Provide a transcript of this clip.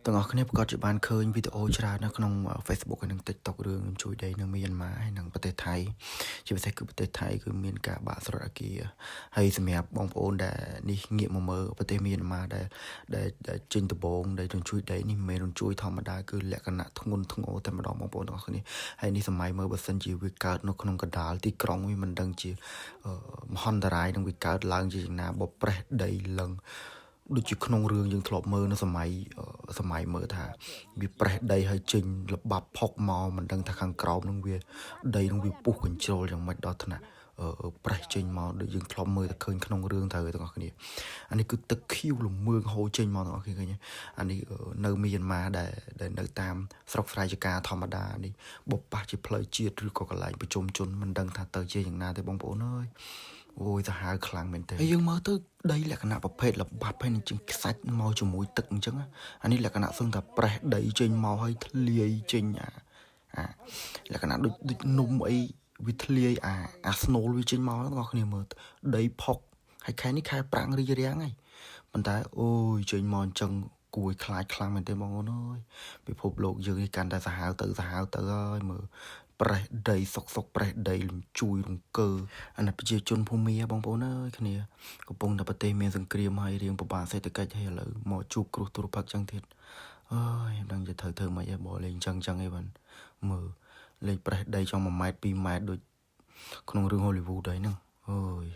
ទាំងអស់គ្នាប្រកាសជាបានឃើញវីដេអូច្រើននៅក្នុង Facebook ហើយនិង TikTok រឿងជួយដីនៅមីយ៉ាន់ម៉ាហើយនិងប្រទេសថៃជាពិសេសគឺប្រទេសថៃគឺមានការបាក់ស្រុតអាគារហើយសម្រាប់បងប្អូនដែលនេះងាកមកមើលប្រទេសមីយ៉ាន់ម៉ាដែលចេញដំបងដែលរញ្ជួយដីនេះមិនមែនរញ្ជួយធម្មតាគឺលក្ខណៈធ្ងន់ធ្ងរតែម្ដងបងប្អូនទាំងអស់គ្នាហើយនេះសម័យមើលបើសិនជាវាកើតនៅក្នុងកណ្ដាលទីក្រុងវាមិនដឹងជាមហន្តរាយនឹងវាកើតឡើងជាយ៉ាងណាបើប្រេះដីឡើងដូចជាក្នុងរឿងយើងធ្លាប់មើលនៅសម័យមើលថាវាប្រេះដីហើយចេញលបាប់ផុកមកមិនដឹងថាខាងក្រោមនឹងវាដីនឹងវាពុះកញ្ជ្រោលយ៉ាងម៉េចដល់ថ្នាក់ប្រេះចេញមកដូចយើងធ្លាប់មើលតែឃើញក្នុងរឿងទៅទាំងអស់គ្នាអានេះគឺទឹកខៀវល្មើងហូរចេញមកទាំងអស់គ្នាឃើញអានេះនៅមីយ៉ាន់ម៉ាដែលនៅតាមស្រុកស្រែចកាធម្មតានេះបបប៉ះជាផ្លូវជាតិឬក៏កន្លែងប្រជុំជនមិនដឹងថាទៅជាយ៉ាងណាទេបងប្អូនអើយអូយសាហាវខ្លាំងមែនទេហើយយើងមើលទៅដីលក្ខណៈប្រភេទលបាប់ហើយនឹងជាងខ្សាច់មកជាមួយទឹកអញ្ចឹងអានេះលក្ខណៈសឹងតែប្រេះដីចេញមកហើយធ្លាយចេញអាលក្ខណៈដូចនំអីវាធ្លាយអាស្នូលវាចេញមកបងប្អូនគ្នាមើលដីផុកហើយខែនេះខែប្រាំងរីករាំងហើយប៉ុន្តែអូយចេញមកអញ្ចឹងគួរខ្លាចខ្លាំងមែនទេបងប្អូនអើយពិភពលោកយើងនេះកាន់តែសាហាវទៅហើយមើលប្រេះដីសុកប្រេះដីលំជួយរង្គើអាណិតប្រជាជនភូមិបងប្អូនអើយគ្នាកំពុងតែប្រទេសមានសង្គ្រាមហើយរៀងពិបាកសេដ្ឋកិច្ចហើយឥឡូវមកជួបគ្រោះទុរភិក្សចឹងទៀតអើយមិនដឹងจะត្រូវធ្វើម៉េចឯងបើលេងចឹងឯងបានមើលលេងប្រេះដីចង់1ម៉ែត្រ2ម៉ែត្រដូចក្នុងរឿង Hollywood ហើយហ្នឹងអើយ